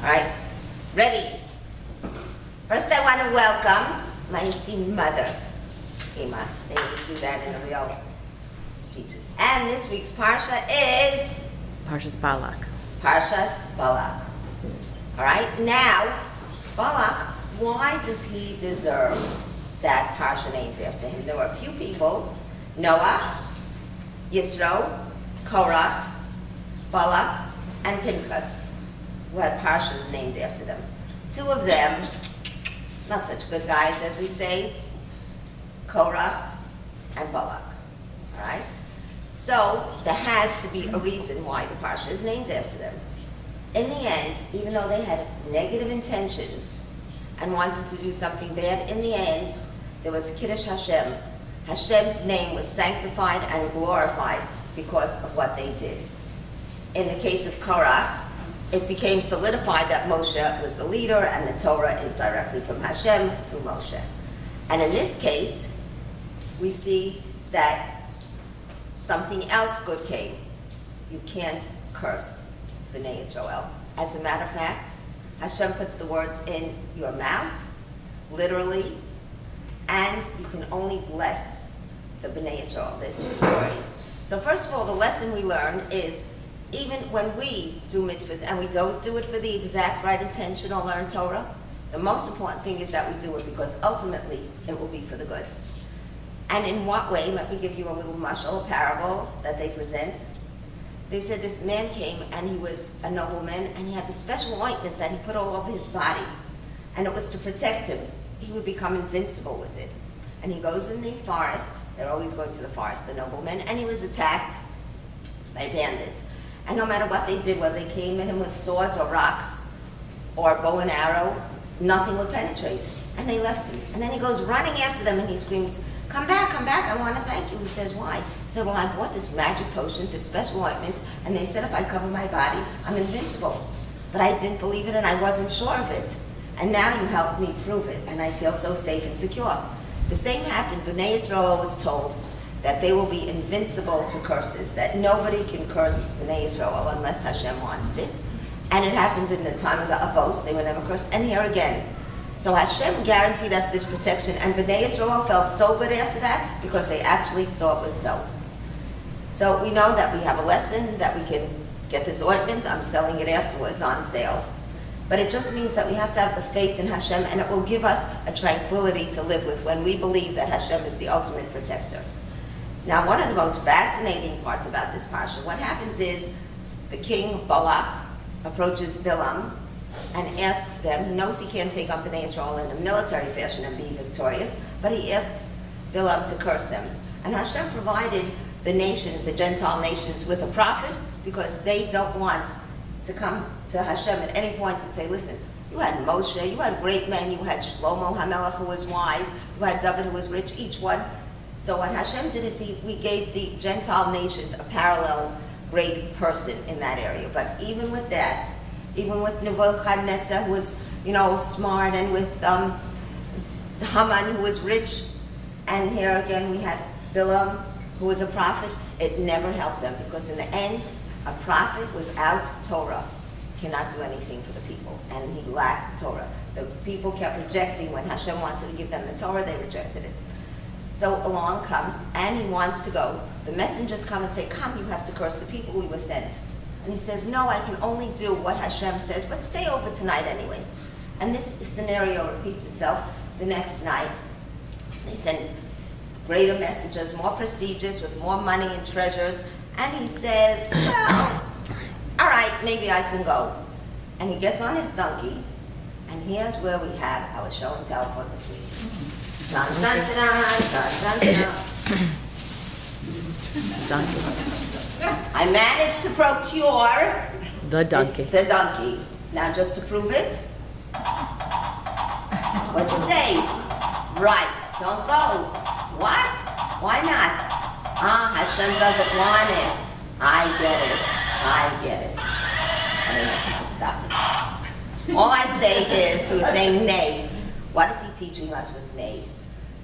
All right, ready? First I want to welcome my esteemed mother, Ima. They always do that in the real speeches. And this week's Parsha is? Parshas Balak. Parshas Balak. All right, now, Balak, why does he deserve that Parsha named after him? There were a few people, Noah, Yisro, Korach, Balak, and Pinchas, who had Parshas named after them. Two of them, not such good guys as we say, Korach and Balak. All right? So there has to be a reason why the Parsha is named after them. In the end, even though they had negative intentions and wanted to do something bad, in the end, there was Kiddush Hashem. Hashem's name was sanctified and glorified because of what they did. In the case of Korach, it became solidified that Moshe was the leader and the Torah is directly from Hashem through Moshe. And in this case, we see that something else good came. You can't curse Bnei Israel. As a matter of fact, Hashem puts the words in your mouth, literally, and you can only bless the Bnei Israel. There's two stories. So first of all, the lesson we learn is even when we do mitzvahs and we don't do it for the exact right intention or learn Torah, the most important thing is that we do it because ultimately it will be for the good. And in what way? Let me give you a little mashal, a parable that they present. They said this man came and he was a nobleman and he had this special ointment that he put all over his body. And it was to protect him. He would become invincible with it. And he goes in the forest. They're always going to the forest, the nobleman. And he was attacked by bandits. And no matter what they did, whether they came at him with swords or rocks or bow and arrow, nothing would penetrate. And they left him. And then he goes running after them and he screams, come back, I want to thank you. He says, why? He said, well, I bought this magic potion, this special ointment, and they said if I cover my body, I'm invincible. But I didn't believe it and I wasn't sure of it. And now you helped me prove it, and I feel so safe and secure. The same happened. Bnei Israel was told that they will be invincible to curses, that nobody can curse Bnei Israel unless Hashem wants it. And it happened in the time of the Avos, they were never cursed, and here again. So Hashem guaranteed us this protection, and Bnei Israel felt so good after that because they actually saw it was so. So we know that we have a lesson, that we can get this ointment. I'm selling it afterwards on sale. But it just means that we have to have the faith in Hashem, and it will give us a tranquility to live with when we believe that Hashem is the ultimate protector. Now, one of the most fascinating parts about this parsha, what happens is the king Balak approaches Bilam and asks them, he knows he can't take on Bnei Israel in a military fashion and be victorious, but he asks Bilam to curse them. And Hashem provided the nations, the Gentile nations, with a prophet because they don't want to come to Hashem at any point and say, listen, you had Moshe, you had great men, you had Shlomo HaMelech who was wise, you had David who was rich, each one. So what Hashem did is we gave the Gentile nations a parallel great person in that area. But even with that, even with Nebuchadnezzar who was, smart, and with Haman who was rich, and here again we had Bilam who was a prophet, it never helped them because in the end, a prophet without Torah cannot do anything for the people, and he lacked Torah. The people kept rejecting. When Hashem wanted to give them the Torah, they rejected it. So along comes, and he wants to go. The messengers come and say, come, you have to curse the people we were sent. And he says, no, I can only do what Hashem says, but stay over tonight anyway. And this scenario repeats itself the next night. They send greater messengers, more prestigious, with more money and treasures. And he says, well, all right, maybe I can go. And he gets on his donkey, and here's where we have our show and tell for this week. Dun, dun, dun, dun, dun, dun. I managed to procure the donkey. Now, just to prove it, what'd you say? Right, don't go. What? Why not? Hashem doesn't want it. I get it. I don't know if I can stop it. All I say is, he was saying nay. What is he teaching us with nay?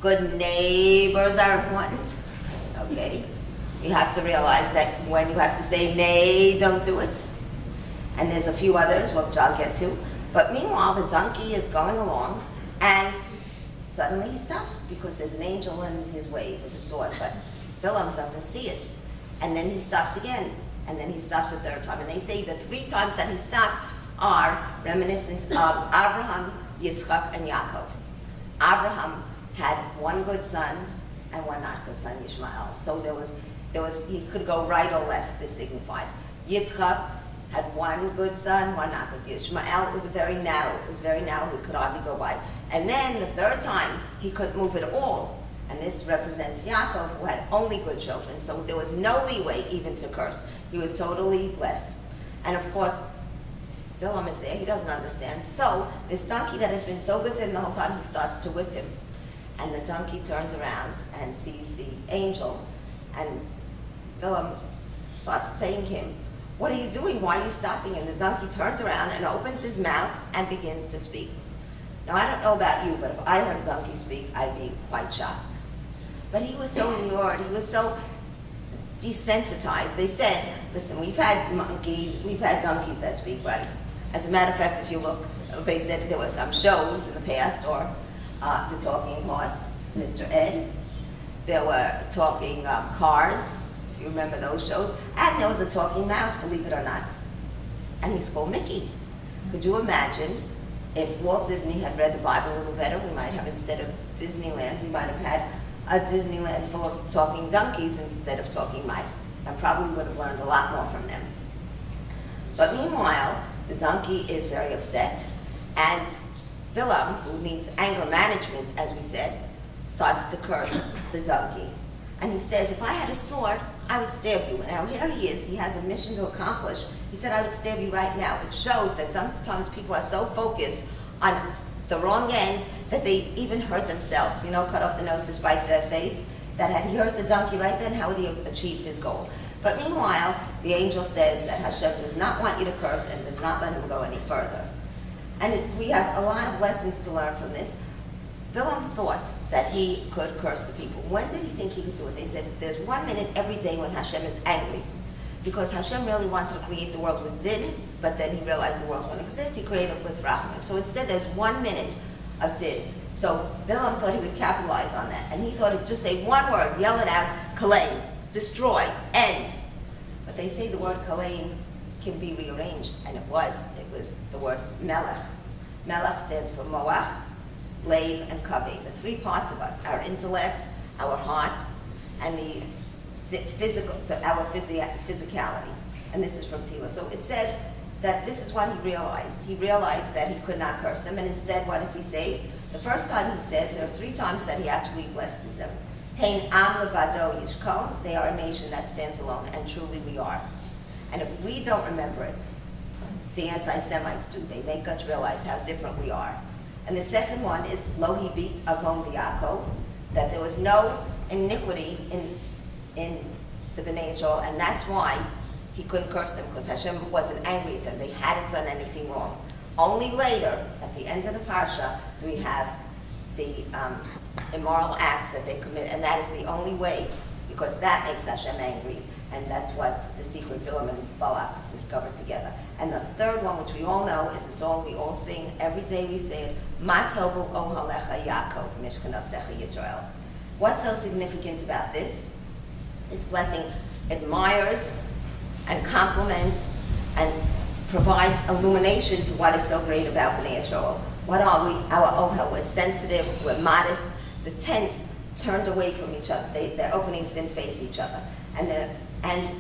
Good neighbors are important. Okay? You have to realize that when you have to say nay, don't do it. And there's a few others, which I'll get to. But meanwhile, the donkey is going along, and suddenly he stops because there's an angel in his way with a sword, but Bilam doesn't see it. And then he stops again, and then he stops a third time. And they say the 3 times that he stopped are reminiscent of Abraham, Yitzchak, and Yaakov. Abraham had one good son and one not good son, Ishmael. So there was he could go right or left, this signified. Yitzchak had one good son, one not good. Ishmael was very narrow. It was very narrow. He could hardly go by. And then the third time, he couldn't move at all. And this represents Yaakov, who had only good children. So there was no leeway even to curse. He was totally blessed. And of course, Bilam is there. He doesn't understand. So this donkey that has been so good to him the whole time, he starts to whip him. And the donkey turns around and sees the angel. And Bilam starts saying to him, "What are you doing? Why are you stopping?" And the donkey turns around and opens his mouth and begins to speak. Now, I don't know about you, but if I heard a donkey speak, I'd be quite shocked. But he was so inured, he was so desensitized. They said, listen, we've had donkeys that speak, right? As a matter of fact, if you look, they said there were some shows in the past, or the talking horse, Mr. Ed. There were talking cars, if you remember those shows. And there was a talking mouse, believe it or not. And he's called Mickey. Could you imagine if Walt Disney had read the Bible a little better? We might have, instead of Disneyland, we might have had a Disneyland full of talking donkeys instead of talking mice. I probably would have learned a lot more from them. But meanwhile, the donkey is very upset, and Bilam, who needs anger management, as we said, starts to curse the donkey. And he says, if I had a sword, I would stab you. Now here he is, he has a mission to accomplish. He said, I would stab you right now. It shows that sometimes people are so focused on the wrong ends that they even hurt themselves. You know, cut off the nose to spite their face. That had he hurt the donkey right then, how would he have achieved his goal? But meanwhile, the angel says that Hashem does not want you to curse and does not let him go any further. And we have a lot of lessons to learn from this. Bilam thought that he could curse the people. When did he think he could do it? They said there's 1 minute every day when Hashem is angry. Because Hashem really wanted to create the world with din, but then he realized the world wouldn't exist, he created it with rachamim. So instead there's 1 minute of din. So Bilam thought he would capitalize on that. And he thought he'd just say one word, yell it out, kaleim, destroy, end. But they say the word kaleim can be rearranged, and it was the word melech. Melech stands for moach, leiv, and kavi, the 3 parts of us, our intellect, our heart, and our physicality. And this is from Tila. So it says that this is what he realized. He realized that he could not curse them, and instead, what does he say? The first time he says, there are 3 times that he actually blesses them. Hein am levado yishkon, they are a nation that stands alone, and truly we are. And if we don't remember it, the anti-Semites do. They make us realize how different we are. And the second one is lo hibit avon v'Yaakov, that there was no iniquity in the Bnei Israel, and that's why he couldn't curse them, because Hashem wasn't angry at them. They hadn't done anything wrong. Only later, at the end of the parsha, do we have the immoral acts that they commit, and that is the only way, because that makes Hashem angry, and that's what the secret Bilam and Balak discovered together. And the third one, which we all know, is a song we all sing. Every day we say it, Ma tovu ohalecha Yaakov, mishkanosecha Yisrael. What's so significant about this? This blessing admires and compliments and provides illumination to what is so great about Bnei Israel. What are we? Our ohel, we're sensitive, we're modest. The tents turned away from each other. Their openings didn't face each other. And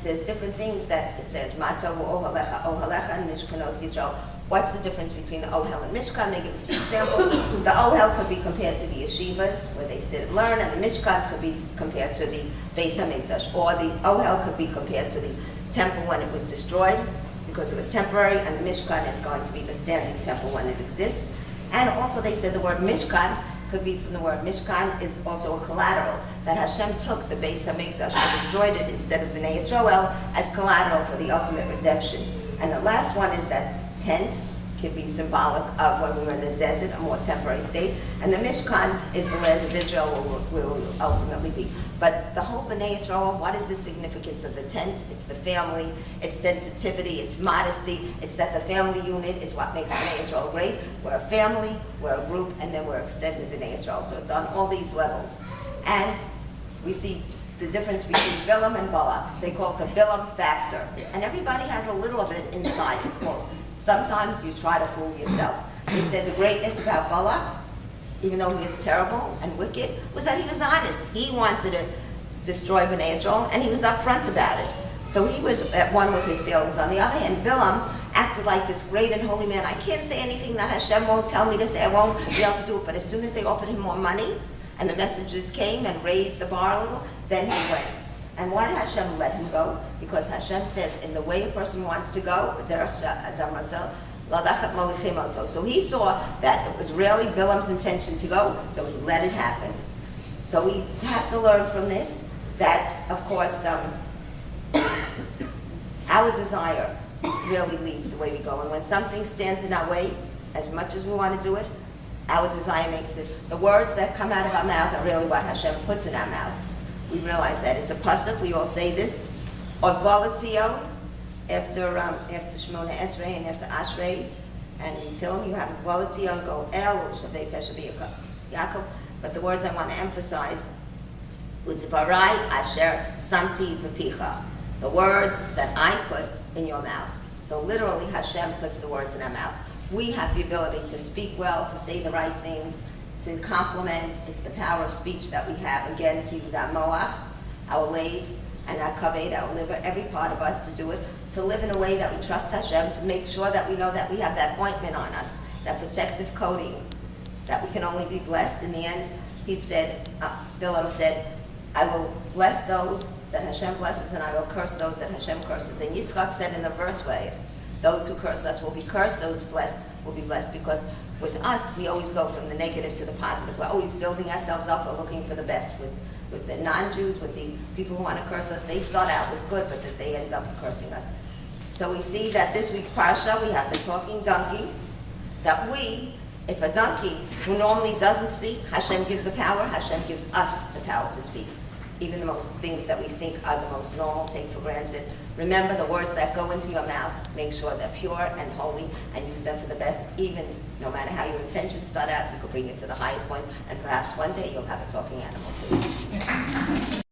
there's different things that it says, Ma tovu ohalecha and mishkanos Yisrael. What's the difference between the ohel and mishkan? They give a few examples. The ohel could be compared to the yeshivas, where they sit and learn, and the mishkans could be compared to the Beis HaMikdash. Or the ohel could be compared to the temple when it was destroyed, because it was temporary, and the mishkan is going to be the standing temple when it exists. And also they said the word mishkan could be from the word mishkan, is also a collateral, that Hashem took the Beis HaMikdash and destroyed it instead of Bnei Israel as collateral for the ultimate redemption. And the last one is that tent, can be symbolic of when we were in the desert, a more temporary state. And the Mishkan is the land of Israel where we will ultimately be. But the whole Bnei Yisrael, what is the significance of the tent? It's the family, it's sensitivity, it's modesty, it's that the family unit is what makes Bnei Yisrael great. We're a family, we're a group, and then we're extended Bnei Yisrael. So it's on all these levels. And we see the difference between Bilam and Balak. They call it the Bilam factor. And everybody has a little of it inside. It's called, sometimes you try to fool yourself. They said the greatness about Balak, even though he was terrible and wicked, was that he was honest. He wanted to destroy Bnei Israel, and he was upfront about it. So he was at one with his feelings. On the other hand, Bilam acted like this great and holy man. I can't say anything that Hashem won't tell me to say. I won't be able to do it. But as soon as they offered him more money, and the messengers came and raised the bar a little, then he went. And why did Hashem let him go? Because Hashem says, in the way a person wants to go, so he saw that it was really Bilam's intention to go, so he let it happen. So we have to learn from this that, of course, our desire really leads the way we go. And when something stands in our way, as much as we want to do it, our desire makes it. The words that come out of our mouth are really what Hashem puts in our mouth. We realize that. It's a pasuk, we all say this, or volatio, after Shemona Esrei and after Ashrei, and we tell him you have volatio, go El, Shavei Peshavi Yaakov. But the words I want to emphasize, Utvarai Asher Samti B'picha, the words that I put in your mouth. So literally Hashem puts the words in our mouth. We have the ability to speak well, to say the right things, to compliment. It's the power of speech that we have, again, to use our moach, our lave, and our kaved, our liver, every part of us to do it, to live in a way that we trust Hashem, to make sure that we know that we have that ointment on us, that protective coating, that we can only be blessed. In the end, he said, Bilam said, I will bless those that Hashem blesses, and I will curse those that Hashem curses. And Yitzchak said in the verse way, those who curse us will be cursed, those blessed will be blessed. Because with us, we always go from the negative to the positive. We're always building ourselves up, we're looking for the best. With the non-Jews, with the people who want to curse us, they start out with good, but that they end up cursing us. So we see that this week's parsha, we have the talking donkey, that if a donkey who normally doesn't speak, Hashem gives the power, Hashem gives us the power to speak. Even the most things that we think are the most normal, take for granted. Remember the words that go into your mouth, make sure they're pure and holy, and use them for the best. Even no matter how your intentions start out, you could bring it to the highest point, and perhaps one day you'll have a talking animal too.